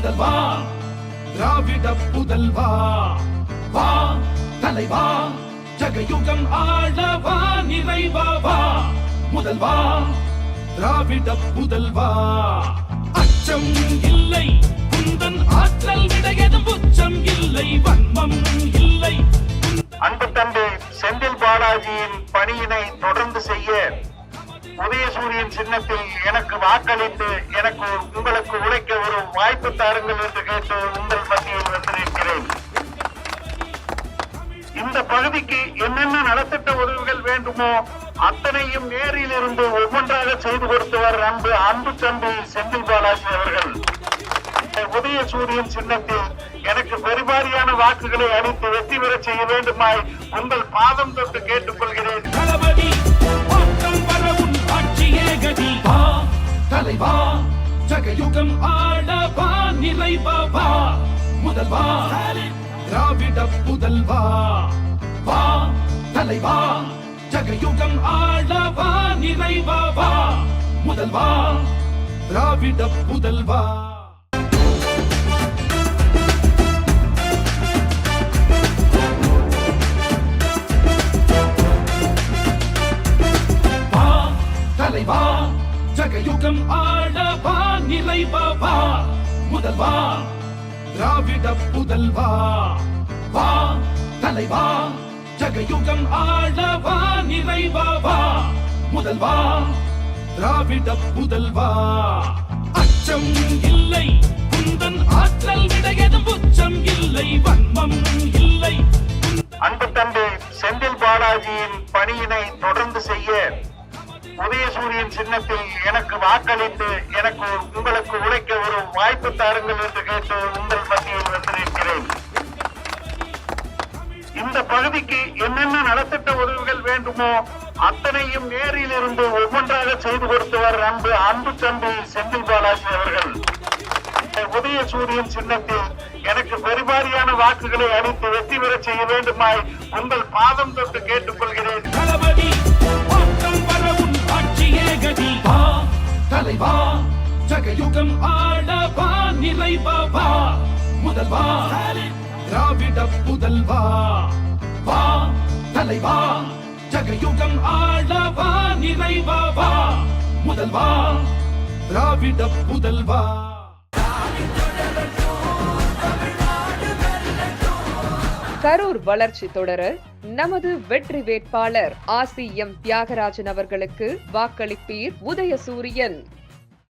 முதல்வா திராவிட புதல்வா வா தலைவா ஜகயுகம் ஆளவா நிறைவா வா முதல்வா திராவிட புதல்வா அச்சம் இல்லை குந்தன் ஆற்றல் விடையதும் உச்சம் இல்லை வன்மம் இல்லை. அன்பு தம்பி செந்தில் பாலாஜியின் பணியினை தொடர்ந்து செய்ய உதயசூரியன் சின்னத்தில் எனக்கு வாக்களித்து எனக்கு உங்களுக்கு உழைக்க ஒரு வாய்ப்பு தாருங்கள் என்று கேட்டு உங்கள் மத்தியில் வந்து நிற்கிறேன். இந்த பகுதிக்கு என்னென்ன நலத்திட்ட உதவிகள் வேண்டுமோ அத்தனையும் நேரில் இருந்து ஒவ்வொன்றாக செய்து கொடுத்தவர் அன்பு தம்பி செந்தில் பாலாஜி அவர்கள். உதயசூரியன் சின்னத்தில் எனக்கு பெருவாரியான வாக்குகளை அளித்து வெற்றி பெற செய்ய வேண்டுமாய் உங்கள் பாதம் தொட்டு கேட்டுக் கொள்கிறேன். தலைவா ஜகயுகம் ஆளவா நிறைவா வா முதல்வா திராவிட புதல்வா வா தலைவா ஜகயுகம் ஆளவா நிறைவா வா முதல்வா திராவிட புதல்வா. தலைவா ஜகயுகம் ஆளவா நிறைவா வா முதல்வா திராவிட புதல்வா வா தலைவா ஜகயுகம் ஆளவா நிறைவா வா முதல்வா திராவிட புதல்வா அச்சம் இல்லை குந்தன் ஆற்றல் விடையதும் உச்சம் இல்லை வன்மம் இல்லை. அன்பு தம்பி செந்தில் பாலாஜியின் பணியினை தொடர்ந்து செய்ய உதயசூரியன் சின்னத்தில் எனக்கு வாக்களித்து எனக்கு உங்களுக்கு உழைக்க ஒரு வாய்ப்பு தாருங்கள் என்று கேட்டு உங்கள் மத்தியில் வந்து நிற்கிறேன். இந்த பகுதிக்கு என்னென்ன நலத்திட்ட உதவிகள் வேண்டுமோ அத்தனையும் நேரில் இருந்து ஒவ்வொன்றாக செய்து கொடுத்தவர் அன்பு தம்பி செந்தில் பாலாஜி அவர்கள். உதயசூரியன் சின்னத்தில் எனக்கு பெருவாரியான வாக்குகளை அளித்து வெற்றி பெற செய்ய வேண்டுமாய் உங்கள் பாதம் தொட்டு கேட்டுக் கொள்கிறேன். தலைவா ஜகயுகம் ஆளவா நிறைவா வா முதல்வா திராவிட புதல்வா வா தலைவா ஜகயுகம் ஆளவா நிறைவா வா முதல்வா திராவிட புதல்வா. கரூர் வளர்ச்சி தொடர நமது வெற்றி வேட்பாளர் ஆசி எம் தியாகராஜன் அவர்களுக்கு வாக்களிப்பீர். உதயசூரியன்.